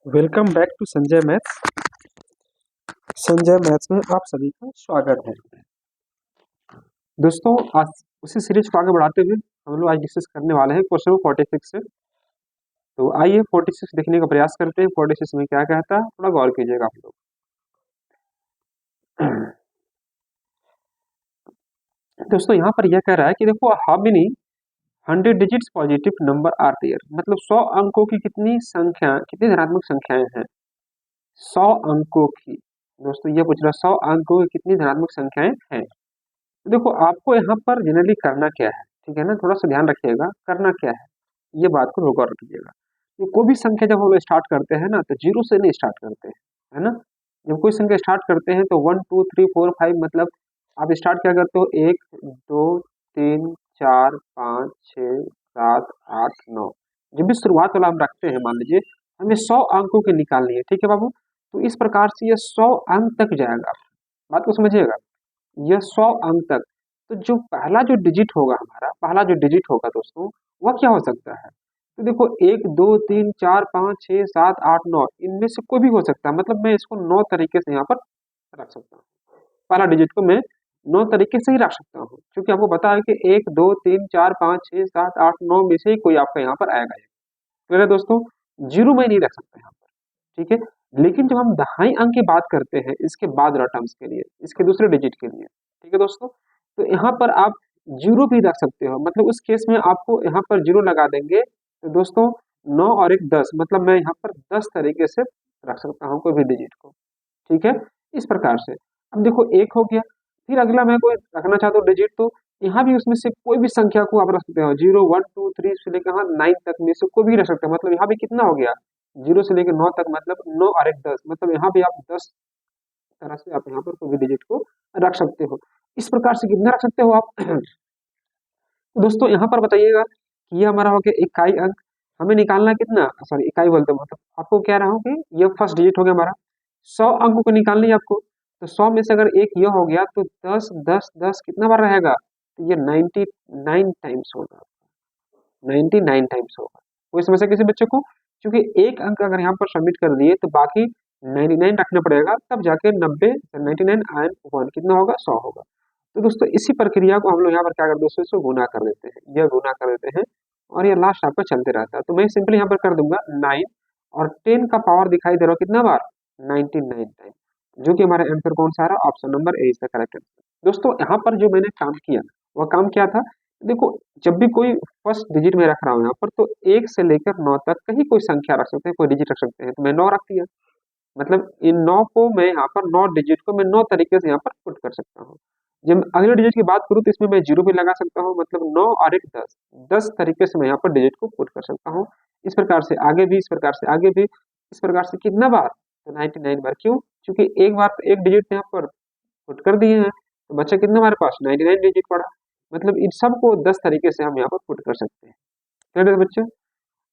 Welcome back to Sanjay maths. Sanjay maths में आप सभी का स्वागत है। दोस्तों, आज उसी सीरीज को आगे बढ़ाते हुए हम लोग आज डिस्कस करने वाले हैं क्वेश्चन 46 से। तो आइए 46 देखने का प्रयास करते हैं। 46 में क्या कहता है, थोड़ा गौर कीजिएगा आप लोग। दोस्तों, यहाँ पर यह कह रहा है कि देखो, how many 100 digits positive number are there, मतलब 100 अंकों की कितनी धनात्मक संख्याएं हैं। 100 अंकों की, दोस्तों ये पूछ रहा है 100 अंकों की कितनी धनात्मक संख्याएं हैं। तो देखो, आपको यहाँ पर जनरली करना क्या है, ठीक है ना, थोड़ा सा ध्यान रखिएगा करना क्या है, ये बात को गौर रखिएगा। ये कोई भी संख्या जब हम स्टार्ट करते हैं ना, तो जीरो से नहीं स्टार्ट करते हैं, है ना। जब कोई संख्या स्टार्ट करते हैं तो 1 2 3 4 5, मतलब आप स्टार्ट क्या करते हो, 1 2 3 4 5 6 7 8 9। जब भी शुरुआत वाला हम रखते हैं, मान लीजिए हमें 100 अंकों की निकालनी है, ठीक है बाबू। तो इस प्रकार से ये 100 अंक तक जाएगा, बात को समझिएगा। यह 100 अंक तक, तो जो पहला जो डिजिट होगा, हमारा पहला जो डिजिट होगा दोस्तों, वह क्या हो सकता है। तो देखो, 1 2 3 4 5 6 7 8 9, इनमें से कोई भी हो सकता है। मतलब मैं इसको 9 तरीके से यहाँ पर रख सकता हूँ। पहला डिजिट को मैं 9 तरीके से ही रख सकता हूँ, क्योंकि आपको पता है कि 1 2 3 4 5 6 7 8 9 में से ही कोई आपका यहाँ पर आएगा। क्लियर है दोस्तों, जीरो में नहीं रख सकता यहाँ पर, ठीक है। लेकिन जब हम दहाई अंक की बात करते हैं, इसके बाद वाला टर्म्स के लिए, इसके दूसरे डिजिट के लिए, ठीक है दोस्तों, तो यहाँ पर आप जीरो भी रख सकते हो। मतलब उस केस में आपको यहाँ पर जीरो लगा देंगे, तो दोस्तों 9 और 1 10, मतलब मैं यहाँ पर 10 तरीके से रख सकता हूँ कोई भी डिजिट को, ठीक है, इस प्रकार से। अब देखो, एक हो गया, फिर अगला मैं कोई रखना चाहता हूँ डिजिट, तो यहाँ भी उसमें से कोई भी संख्या को आप रख सकते हो। 0 1 2 3 से लेकर 9 तक में से कोई भी रख सकते हो। मतलब यहाँ भी कितना हो गया, 0 से लेकर 9 तक, मतलब 9 और 1 10, मतलब यहाँ भी आप 10 तरह से आप यहाँ पर कोई भी डिजिट को रख सकते हो। इस प्रकार से कितना रख सकते हो आप। तो दोस्तों यहाँ पर बताइएगा कि ये हमारा हो गया इकाई अंक। हमें निकालना कितना, सॉरी इकाई बोलते हैं, मतलब आपको कह रहा हूँ कि ये फर्स्ट डिजिट हो गया हमारा। 100 अंकों को निकालनी है आपको, तो 100 में से अगर एक ये हो गया, तो 10 10 10 कितना बार रहेगा, तो ये 99 टाइम्स होगा, 99 टाइम्स होगा। कोई समस्या किसी बच्चे को, क्योंकि एक अंक अगर यहाँ पर सबमिट कर दिए तो बाकी 99 रखना पड़ेगा, तब जाके 90 99 एंड 1 कितना होगा, 100 होगा। तो दोस्तों इसी प्रक्रिया को हम लोग यहाँ पर क्या करते हैं, दोस्तों इसको गुना कर देते हैं, यह गुना कर देते हैं, और ये लास्ट आपका चलते रहता है। तो मैं सिंपली यहाँ पर कर दूंगा 9, और 10 का पावर दिखाई दे रहा हो कितना बार, 99 टाइम, जो कि हमारा आंसर कौन सा आ रहा, option number A is the correct answer. दोस्तों यहाँ पर जो मैंने काम किया, वह काम क्या था, देखो जब भी कोई फर्स्ट डिजिट में रख रहा हूँ यहाँ पर, तो 1 से लेकर 9 तक कहीं कोई संख्या रख सकते हैं, कोई डिजिट रख सकते हैं, तो मैं 9 रख दिया। मतलब इन 9 को मैं यहाँ पर 9 डिजिट को मैं 9 तरीके से यहाँ पर पुट कर सकता हूँ। जब अगले डिजिट की बात करूँ, तो इसमें मैं जीरो भी लगा सकता हूँ, मतलब 9 और 1 10, 10 तरीके से मैं यहाँ पर डिजिट को पुट कर सकता हूँ। इस प्रकार से आगे भी, इस प्रकार से आगे भी, इस प्रकार से कितना बार, तो 99 बार। क्यों, क्योंकि एक बार तो एक डिजिट यहाँ पर पुट कर दिए हैं, तो बच्चा कितना हमारे पास 99 डिजिट पड़ा। मतलब इन सबको 10 तरीके से हम यहाँ पर पुट कर सकते हैं। क्लियर है बच्चे।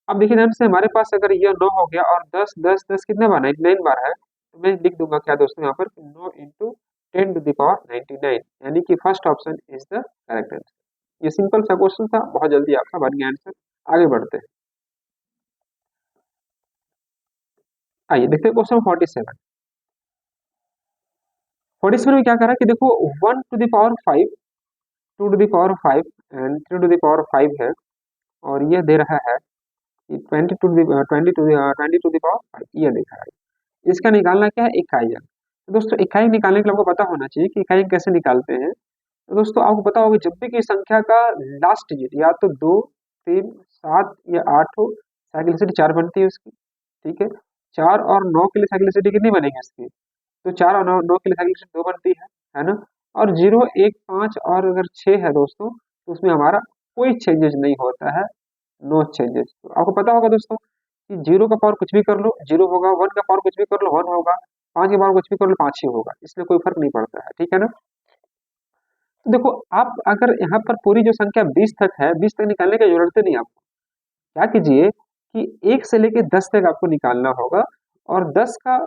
अब देखिए ध्यान से, हमारे पास अगर यह 9 हो गया और 10 10 10 कितने बार, 99 बार है, तो मैं लिख दूंगा क्या दोस्तों यहाँ पर, 9 इंटू 10 टू द पावर 99, यानी कि first option is the correct answer. ये सिंपल सा क्वेश्चन था, बहुत जल्दी आपका बन गया आंसर। आगे बढ़ते हैं, आइए देखते हैं क्वेश्चन 47। 47 में क्या करा कि देखो, 1 to the power 5, 2 to the power 5 and 3 to the power 5 है, और यह दे रहा है कि 20 टू द पावर 5, यह दे रहा है। इसका निकालना क्या है, इकाई अंक। तो दोस्तों इकाई निकालने के लिए आपको पता होना चाहिए कि इकाई कैसे निकालते हैं। तो दोस्तों आपको पता होगा, जब भी किसी संख्या का लास्ट डिजिट या तो 2 3 7 या 8 हो, साइक्लिसिटी 4 बनती है उसकी, ठीक है। 4 और 9 के लिए साइक्लिसिटी कितनी बनेगी इसकी, तो 4 और 9 के लिए साइक्लिसिटी 2 बनती है ना। और 0 1 5 और अगर 6 है दोस्तों, तो उसमें हमारा कोई चेंजेस नहीं होता है, नो चेंजेस। तो आपको पता होगा दोस्तों कि 0 का पावर कुछ भी कर लो 0 होगा, 1 का पावर कुछ भी कर लो 1 होगा, 5 के पावर कुछ भी कर लो 5 ही होगा, इसलिए कोई फर्क नहीं पड़ता है, ठीक है ना। तो देखो, आप अगर यहाँ पर पूरी जो संख्या 20 तक है, 20 तक निकालने की जरूरत नहीं आपको। क्या कीजिए कि 1 से लेके 10 तक आपको निकालना होगा, और 10 का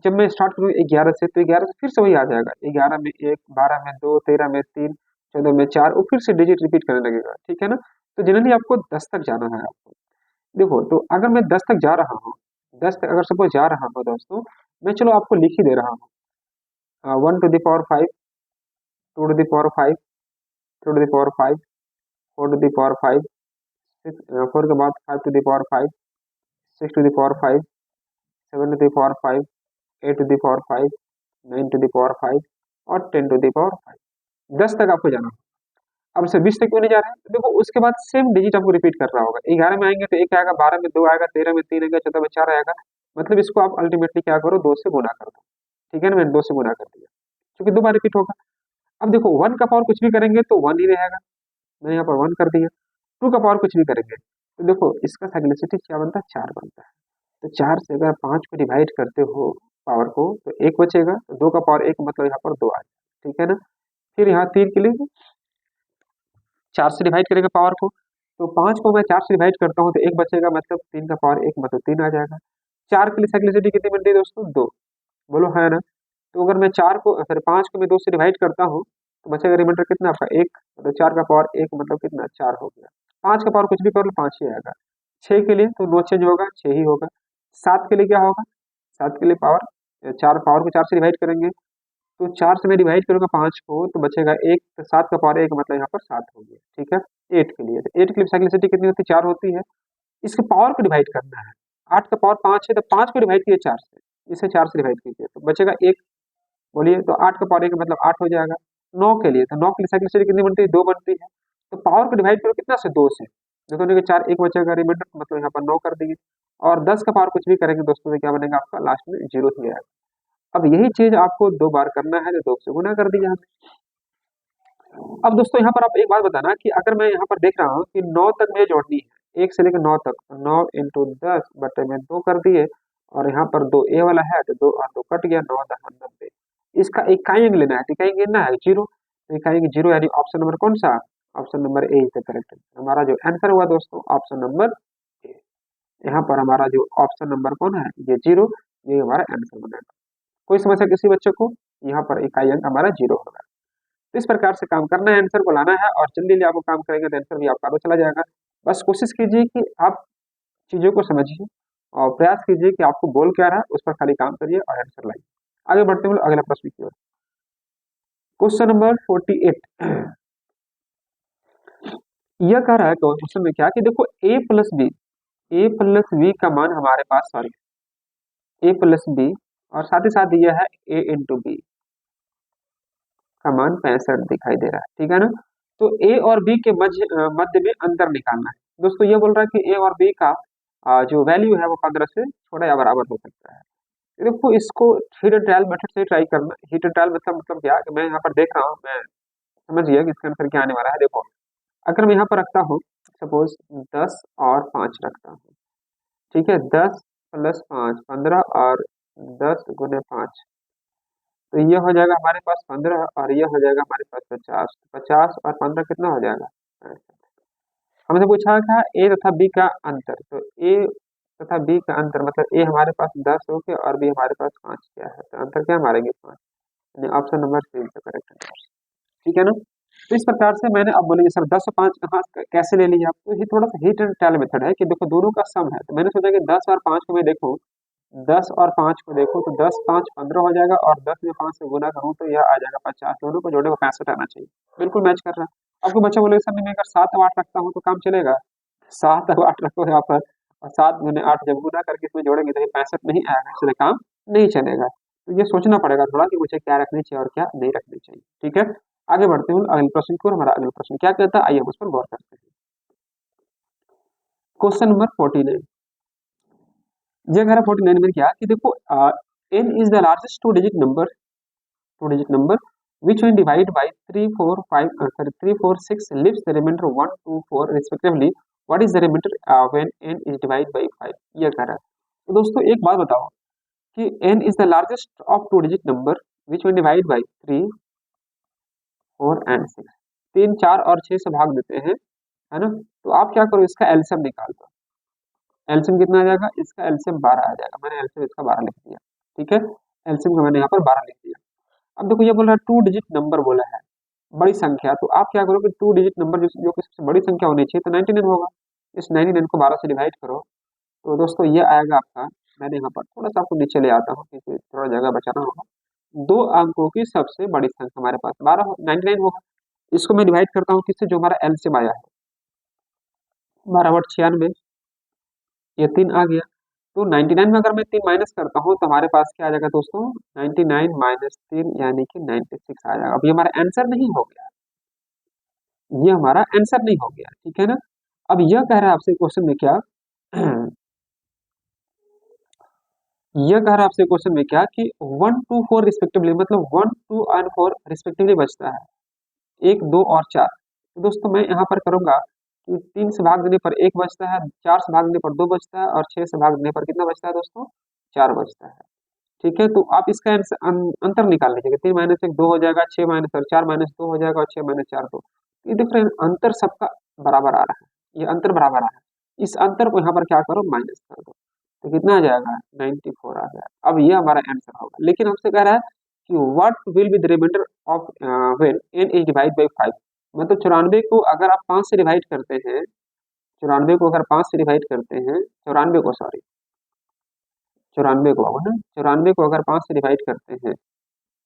जब मैं स्टार्ट करूँ 11 से, तो 11 से फिर से वही आ जाएगा, 11 में 1, 12 में 2, 13 में 3, 14 में 4, और फिर से डिजिट रिपीट करने लगेगा, ठीक है ना। तो जनरली आपको 10 तक जाना है आपको। देखो, तो अगर मैं 10 तक जा रहा हूँ, 10 तक अगर सपोज जा रहा हो दोस्तों, मैं चलो आपको लिख ही दे रहा हूँ। 1 to the power 5, 2 to the power 5, 3 to the power 5, 4 to the power 5, 6, 4 के बाद 5 to the power 5, 6 to the power 5, 7 to the power 5, 8 to the power 5, 9 to the power 5 और 10 to the power 5। 10 तक आपको जाना हो। अब से 20 तक क्यों नहीं जा रहे हैं? तो देखो उसके बाद सेम डिजिट आपको रिपीट कर रहा होगा। 11 में आएंगे तो 1 आएगा, 12 में 2 आएगा, 13 में 3 आएगा, 14 में 4 आएगा। मतलब इसको आप अल्टीमेटली क्या करो, 2 से गुना कर दो। ठीक है ना, मैंने 2 से गुना कर दिया क्योंकि 2 बार रिपीट होगा। अब देखो 1 का पावर कुछ भी करेंगे तो 1 ही रहेगा, मैंने यहाँ पर 1 कर दिया। 2 का पावर कुछ भी करेंगे तो देखो इसका साइक्लिसिटी क्या बनता है, 4 बनता है। तो 4 से अगर 5 को डिवाइड करते हो पावर को तो 1 बचेगा, तो 2 का पावर 1 मतलब यहाँ पर 2 आ जाएगा। ठीक है ना, फिर यहाँ 3 के लिए 4 से डिवाइड करेंगे पावर को, तो 5 को मैं 4 से डिवाइड करता हूँ तो 1 बचेगा, मतलब 3 का पावर 1 मतलब 3 आ जाएगा। 4 के लिए साइक्लिसिटी कितनी बनती है दोस्तों, 2। बोलो है ना। तो अगर मैं 4 को सॉरी 5 को मैं 2 से डिवाइड करता हूँ तो बचेगा रिमाइंडर कितना आपका 1, मतलब 4 का पावर 1 मतलब कितना 4 हो गया। 5 का पावर कुछ भी कर लो 5 ही आएगा। 6 के लिए तो नो चेंज होगा, 6 ही होगा। 7 के लिए क्या होगा, 7 के लिए पावर 4, पावर को 4 से डिवाइड करेंगे तो 4 से मैं डिवाइड करूंगा 5 को तो बचेगा 1, तो 7 का पावर 1 मतलब यहाँ पर 7 हो गया। ठीक है। 8 के लिए, तो 8 के लिए साइक्लिसिटी कितनी होती है, 4 होती है। इसके पावर को डिवाइड करना है, 8 का पावर 5 है तो 5 को डिवाइड किए 4 से, इसे 4 से डिवाइड कीजिए तो बचेगा 1। बोलिए तो 8 का पावर 1 मतलब 8 हो जाएगा। 9 के लिए, तो 9 के लिए साइक्लिसिटी कितनी बनती है, 2 बनती है। तो पावर को डिवाइड करो कितना से, 2 से, देखो देखो 4, 1 बचेगा रिमाइंडर, मतलब यहाँ पर 9 कर देंगे। और 10 का पावर कुछ भी करेंगे दोस्तों तो क्या बनेगा आपका, लास्ट में 0 ही आएगा। अब यही चीज आपको 2 बार करना है तो 2 से गुना कर दिया हमने। अब दोस्तों यहाँ पर आप एक बात बताना कि अगर मैं यहाँ पर देख रहा हूँ कि 9 तक मुझे जोड़नी है, 1 से लेकर 9 तक, तो 9 इंटू 10 बटे में 2 कर दिए, और यहाँ पर 2 ए वाला है तो 2 और 2 कट गया, 9 10 90। इसका इकाई अंक लेना है, तो इकाई अंक लेना है 0, तो इकाई अंक 0 यानी ऑप्शन नंबर कौन सा, option number A is the correct. हमारा जो आंसर हुआ दोस्तों ऑप्शन नंबर ए। यहाँ पर हमारा जो ऑप्शन नंबर कौन है, ये 0, ये हमारा आंसर बनेगा। कोई समस्या किसी बच्चे को, यहाँ पर इकाई अंक हमारा 0 होगा। तो इस प्रकार से काम करना है, आंसर को लाना है, और जल्दी जल्दी आपको काम करेंगे तो आंसर भी आपका आता चला जाएगा। बस कोशिश कीजिए कि आप चीजों को समझिए और प्रयास कीजिए कि आपको बोल क्या रहा है उस पर खाली काम करिए और आंसर लाइए। आगे बढ़ते हुए अगला प्रश्न की ओर। क्वेश्चन नंबर 48 यह कह रहा है क्वेश्चन में क्या कि देखो ए प्लस बी का मान हमारे पास, सॉरी ए प्लस बी, और साथ ही साथ दिया है ए इंटू बी का मान 65 दिखाई दे रहा है। ठीक है ना, तो ए और बी के मध्य में अंतर निकालना है। दोस्तों ये बोल रहा है कि ए और बी का जो वैल्यू है वो 15 से छोटा या बराबर हो सकता है। देखो इसको हिट एंड ट्रायल मेथड से ट्राई करना। हिट एंड ट्रायल मतलब क्या कि मैं यहाँ पर देख रहा हूँ, मैं समझ गया कि इसका आंसर क्या आने वाला है। देखो अगर मैं यहाँ पर रखता हूँ सपोज 10 और 5 रखता हूँ, ठीक है, 10 प्लस 5 15, और 10 गुने 5, तो ये हो जाएगा हमारे पास 15, और ये हो जाएगा हमारे पास 50। 50 और 15 कितना हो जाएगा, 65। हमसे पूछा था ए तथा बी का अंतर, तो ए तथा बी का अंतर मतलब ए हमारे पास 10 हो गया और बी हमारे पास 5 क्या है, तो अंतर क्या मारेंगे 5, यानी ऑप्शन नंबर सी का करेक्ट आंसर। ठीक है ना, तो इस प्रकार से मैंने अब बोलेंगे सर 10 और 5 कहाँ कैसे ले लिया, आपको ये थोड़ा सा हिट एंड ट्रायल मेथड है कि देखो दोनों का सम है, तो मैंने सोचा कि 10 और 5 को मैं देखूं, 10 और 5 को देखो तो 10 5 15 हो जाएगा, और 10 में 5 से गुना करूँ तो यह आ जाएगा 50। दोनों को जोड़ने को 65 आना चाहिए, बिल्कुल मैच कर रहा है। आपको बच्चा बोले सर मैं अगर 7 और 8 रखता हूँ तो काम चलेगा, 7 और 8 रखो यहाँ पर, और 7 गुने 8 जब गुना करके इसमें जोड़ेंगे तो ये 65 नहीं आएगा, इसलिए काम नहीं चलेगा। तो ये सोचना पड़ेगा थोड़ा कि मुझे क्या रखनी चाहिए और क्या नहीं रखनी चाहिए। ठीक है, आगे बढ़ते हैं अगले प्रश्न की ओर। हमारा अगला प्रश्न क्या कहता है, आइए हम उस पर गौर करते हैं। क्वेश्चन नंबर 49 ये कह रहा है 49 में क्या कि देखो n is the largest two digit number which when divided by 3 4 5 3 4 6 leaves the remainder 1 2 4 respectively, what is the remainder when n is divided by 5, ये कह रहा है। तो दोस्तों एक बात बताओ कि n is the largest of two digit number which when divided by 3 4 and 6, 3 4 और 6 से भाग देते हैं, है ना, तो आप क्या करो इसका एलसीएम निकाल दो। एलसीएम कितना आ जाएगा, इसका एलसीएम 12 आ जाएगा, मैंने एलसीएम इसका 12 लिख दिया। ठीक है, एलसीएम का मैंने यहाँ पर 12 लिख दिया। अब देखो ये बोल रहा है टू डिजिट नंबर बोला है, बड़ी संख्या, तो आप क्या करोगे, टू डिजिट नंबर जो कि सबसे बड़ी संख्या होनी चाहिए तो 99 होगा। इस 99 को 12 से डिवाइड करो तो दोस्तों ये आएगा आपका मैंने यहाँ पर थोड़ा सा आपको नीचे ले आता हूँ क्योंकि थोड़ा जगह बचाना होगा। 2 अंकों की सबसे बड़ी संख्या हमारे पास 99 होगा। इसको मैं डिवाइड करता हूँ किससे, जो हमारा एलसीएम आया है, 12/96, ये 3 आ गया। तो 99 में अगर मैं 3 माइनस करता हूँ तो हमारे पास क्या आ जाएगा दोस्तों, 99 माइनस 3 यानी कि 96 आ जाएगा। अब ये हमारा आंसर नहीं हो गया, ये हमारा आंसर नहीं हो गया, ठीक है ना। अब यह कह रहा है आपसे क्वेश्चन में क्या यह कह रहा है आपसे क्वेश्चन में क्या कि 1 2 4 रिस्पेक्टिवली, मतलब 1 2 और 4 रिस्पेक्टिवली बचता है, 1 2 और 4। तो दोस्तों मैं यहाँ पर करूंगा कि 3 से भाग देने पर 1 बचता है, 4 से भाग देने पर 2 बचता है, और 6 से भाग देने पर कितना बचता है दोस्तों, 4 बचता है। ठीक है, तो आप इसका अंतर निकाल लीजिएगा। 3 - 1 2 हो जाएगा, 6 - 4 - 2 हो जाएगा, और 6 - 4 2। ये डिफरेंस अंतर सबका बराबर आ रहा है, ये अंतर बराबर आ रहा है। इस अंतर को यहाँ पर क्या करो, माइनस कर दो, तो कितना आ जाएगा, 94 आ गया। अब ये हमारा आंसर होगा। लेकिन हमसे कह रहा है कि what will be the reminder of when n is divide by 5। मतलब 94 को अगर आप 5 से डिवाइड करते हैं, 94 को अगर 5 से डिवाइड करते हैं, 94 को सॉरी 94 को ना, 94 को अगर 5 से डिवाइड करते हैं,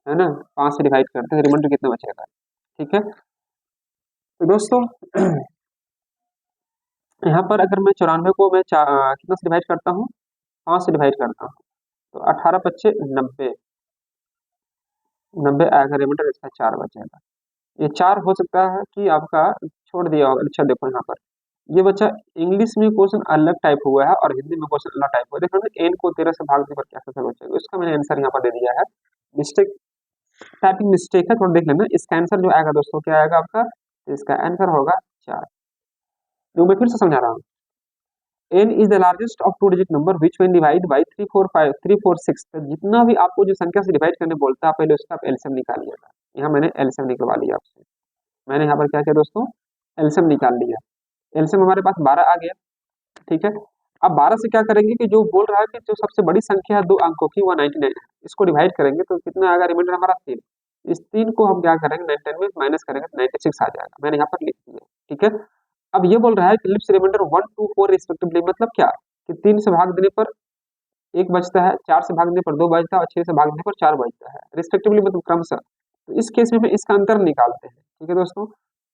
है ना, 5 से डिवाइड करते हैं, रिमाइंडर कितना बचेगा। ठीक है, तो दोस्तों यहाँ पर अगर मैं 94 को मैं कितना से डिवाइड करता हूँ, 5 से डिवाइड करता हूँ, तो 18 × 5 = 90, 90 आएगा रिमाइंडर, इसका 4 बचेगा। ये 4 हो सकता है कि आपका छोड़ दिया होगा। अच्छा देखो यहाँ पर ये बच्चा इंग्लिश में क्वेश्चन अलग टाइप हुआ है और हिंदी में क्वेश्चन अलग टाइप हुआ है। देखो ना, एन को 13 से भाग देने पर क्या आंसर बचेगा, इसका मैंने आंसर यहाँ पर दे दिया है। मिस्टेक, टाइपिंग मिस्टेक है, थोड़ा देख लेना। इसका आंसर जो आएगा दोस्तों, क्या आएगा आपका, तो इसका आंसर होगा 4। जो मैं फिर से समझा रहा हूँ, n is the largest of 2 digit number which when divide by 3 4 5 3 4 6। जितना भी आपको जो संख्या से डिवाइड करने बोलता है, पहले उसका आप एलसीएम निकालिएगा। यहाँ मैंने एलसीएम निकलवा लिया आपसे, मैंने यहाँ पर क्या किया दोस्तों, एलसीएम निकाल लिया। एलसीएम हमारे पास 12 आ गया। ठीक है, अब 12 से क्या करेंगे कि जो बोल रहा है कि जो सबसे बड़ी संख्या है 2 अंकों की, वो 99 है, इसको डिवाइड करेंगे तो कितना आएगा, रिमाइंडर हमारा 3। इस 3 को हम क्या करेंगे, 99 में माइनस करेंगे तो 96 आ जाएगा। मैंने यहाँ पर लिख दिया। ठीक है, अब ये बोल रहा है कि लिप्स रिमाइंडर 1 2 4 रिस्पेक्टिवली, मतलब क्या कि 3 से भाग देने पर 1 बचता है, 4 से भागने पर 2 बचता है, और 6 से भागने पर 4 बचता है, रिस्पेक्टिवली मतलब क्रमशः। तो इस केस में इसका अंतर निकालते हैं। ठीक है दोस्तों,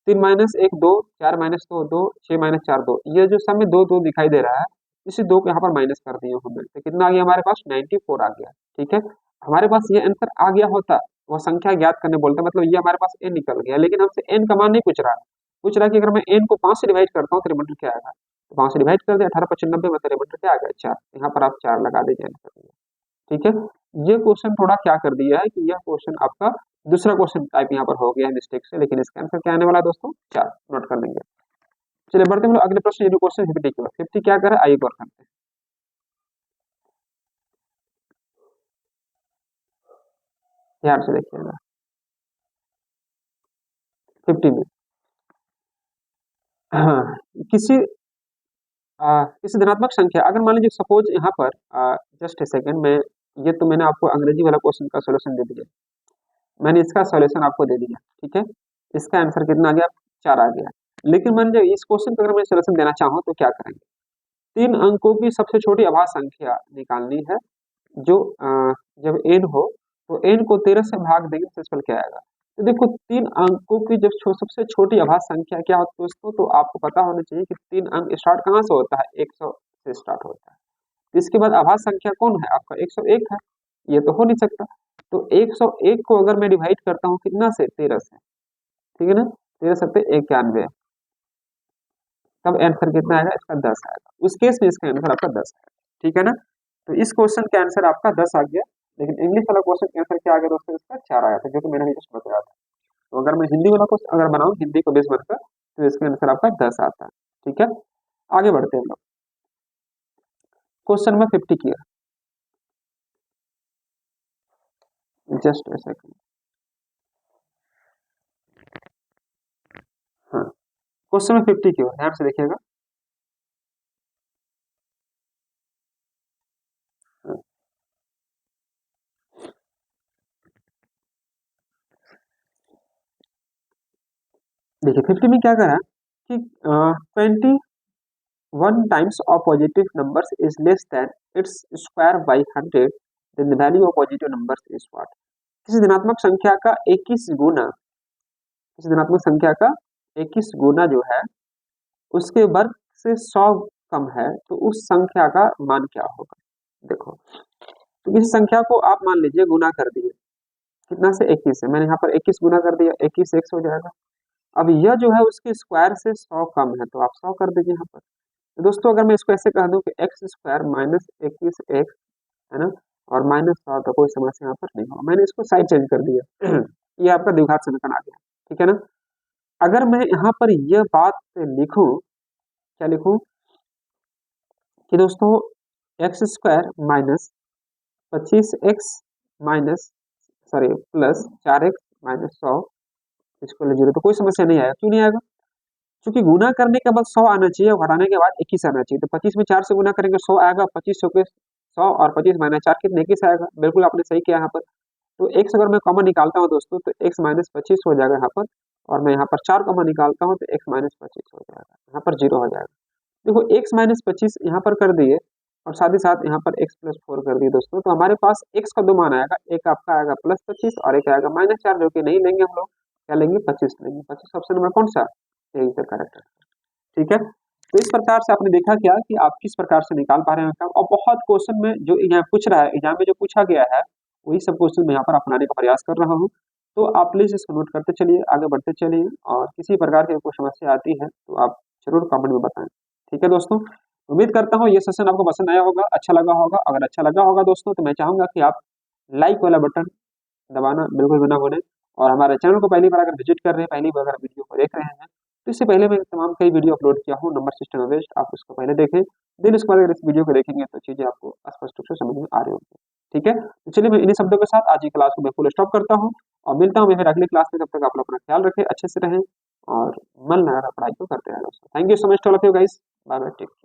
3 - 1 2, 4 - 2 2, 6 - 4 2, ये जो सब में 2 2 दिखाई दे रहा है, इसी 2 को यहाँ पर माइनस कर दिए हमने, तो कितना आ गया हमारे पास, 94 आ गया। ठीक है, हमारे पास ये आंसर आ गया होता, वो संख्या ज्ञात करने बोलता, मतलब ये हमारे पास n निकल गया। लेकिन हमसे n का मान नहीं पूछ रहा, पूछ रहा है कि अगर मैं n को 5 से डिवाइड करता हूँ तो रिमाइंडर क्या आएगा। तो 5 से डिवाइड कर दिया, 18 × 5 = 90, मतलब रिमाइंडर क्या आ गया, 4। यहाँ पर आप 4 लगा दीजिए आंसर में। ठीक है, ये क्वेश्चन थोड़ा क्या कर दिया है कि यह क्वेश्चन आपका दूसरा क्वेश्चन टाइप यहाँ पर हो गया है मिस्टेक से, लेकिन इसका आंसर क्या आने वाला है दोस्तों, 4। नोट कर लेंगे। चलिए बढ़ते हैं हम लोग अगले प्रश्न, ये भी क्वेश्चन 50 के बाद। 50 क्या कर रहा है, आइए गौर करते हैं। ध्यान से देखिएगा। 50 में हाँ, किसी किसी धनात्मक संख्या, अगर मान लीजिए सपोज यहाँ पर जस्ट ए सेकंड में, ये तो मैंने आपको अंग्रेजी वाला क्वेश्चन का सोल्यूशन दे दिया, मैंने इसका सॉल्यूशन आपको दे दिया। ठीक है, इसका आंसर कितना आ गया, 4 आ गया। लेकिन मान लीजिए इस क्वेश्चन का अगर मैं सॉल्यूशन देना चाहूँ तो क्या करेंगे, 3 अंकों की सबसे छोटी अभाज्य संख्या निकालनी है, जो जब n हो तो n को 13 से भाग देंगे तो इसमें क्या आएगा। तो देखो 3 अंकों की जब सबसे छोटी अभाज्य संख्या क्या होती है दोस्तों, तो आपको पता होना चाहिए कि 3 अंक स्टार्ट कहाँ से होता है, 100 से स्टार्ट होता है। तो इसके बाद अभाज्य संख्या कौन है आपका, 101 है, ये तो हो नहीं सकता। तो 101 को अगर मैं डिवाइड करता हूँ कितना से, 13 से, ठीक है ना, 13 सत्ते 91, तब आंसर कितना आएगा, इसका 10 आएगा। उस केस में इसका आंसर आपका 10 है। ठीक है ना, तो इस क्वेश्चन का आंसर आपका 10 आ गया। लेकिन इंग्लिश वाला क्वेश्चन का आंसर क्या आ गया दोस्तों, इसका 4 आया था, जो कि मैंने अभी जस्ट बताया था। तो अगर मैं हिंदी वाला क्वेश्चन अगर बनाऊं, हिंदी को बेस बनकर, तो इसका आंसर आपका 10 आता है। ठीक है, आगे बढ़ते हैं हम लोग। क्वेश्चन नंबर 50 किया, जस्ट ए सेकंड। हाँ, क्वेश्चन नंबर 50 की ओर ध्यान से देखिएगा। हाँ, देखिए 50 में क्या करा कि 20 1 times of positive numbers is less than its square by 100, then the value of positive numbers is what? किसी धनात्मक संख्या का 21 गुना, किसी धनात्मक संख्या का 21 गुना जो है उसके वर्ग से 100 कम है तो उस संख्या का मान क्या होगा? देखो, तो इस संख्या को आप मान लीजिए गुना कर दिए, कितना से 21 से, मैंने यहाँ पर 21 गुना कर दिया, 21 x हो जाएगा। अब यह जो है उसके स्क्वायर से 100 कम है तो आप 100 कर दीजिए यहाँ पर। तो दोस्तों अगर मैं इसको ऐसे कह दूं कि एक्स स्क्वायर माइनस 21x है ना, और माइनस 100, तो कोई समस्या यहाँ पर नहीं होगा। मैंने इसको साइड चेंज कर दिया ये आपका द्विघात समीकरण आ गया, ठीक है ना। अगर मैं यहाँ पर यह बात लिखूं, क्या लिखूं कि दोस्तों x square minus 25x minus sorry plus 4x minus 100 इसको 0, तो कोई समस्या नहीं आएगा। क्यों नहीं आएगा? क्योंकि गुना करने के बाद 100 आना चाहिए और घटाने के बाद 21 आना चाहिए। तो 25 में 4 से गुना करेंगे 100 आएगा, 25 के 100 और 25 माइनस 4 कितने 21 आएगा। बिल्कुल आपने सही किया यहाँ पर। तो x अगर मैं कॉमन निकालता हूँ दोस्तों तो x माइनस 25 हो जाएगा यहाँ पर, और मैं यहाँ पर 4 कॉमन निकालता हूँ तो x माइनस 25 हो जाएगा, यहाँ पर 0 हो जाएगा। देखो x माइनस 25 यहाँ पर कर दिए और साथ ही साथ यहाँ पर x प्लस 4 कर दिए दोस्तों, तो हमारे पास x का दो मान आएगा, एक आपका आएगा प्लस 25 और एक आएगा माइनस 4, जो कि नहीं लेंगे हम लोग, क्या लेंगे 25 लेंगे। 25 ऑप्शन नंबर कौन सा? यही तो करेक्ट है, ठीक है। तो इस प्रकार से आपने देखा क्या कि आप किस प्रकार से निकाल पा रहे हैं काम, और बहुत क्वेश्चन में जो यहाँ पूछ रहा है, एग्जाम में जो पूछा गया है वही सब क्वेश्चन मैं यहाँ पर अपनाने का प्रयास कर रहा हूँ। तो आप प्लीज इसको नोट करते चलिए, आगे बढ़ते चलिए, और किसी प्रकार की कोई समस्या आती है तो आप जरूर कमेंट में बताएं, ठीक है दोस्तों। उम्मीद करता हूँ ये सेशन आपको पसंद आया होगा, अच्छा लगा होगा। अगर अच्छा लगा होगा दोस्तों तो मैं चाहूंगा कि आप लाइक वाला बटन दबाना बिल्कुल भी ना भूलें, और हमारे चैनल को पहली बार अगर विजिट कर रहे हैं, पहली बार अगर वीडियो को देख रहे हैं, तो इससे पहले मैं तमाम कई वीडियो अपलोड किया हूँ नंबर सिस्टम बेस्ड, आप उसको पहले देखें, देन उसके बाद अगर इस वीडियो को देखेंगे तो चीजें आपको स्पष्ट रूप से समझ में आ रही होंगी, ठीक है। तो चलिए मैं इन्हीं शब्दों के साथ आज की क्लास को मैं फुल स्टॉप करता हूँ और मिलता हूँ मैं फिर अगली क्लास में। तब तक आप लोग अपना ख्याल रखें, अच्छे से रहें और मन लगा पढ़ाई को करते रहें दोस्तों। Thank you so much to all of you guys, bye bye, take care.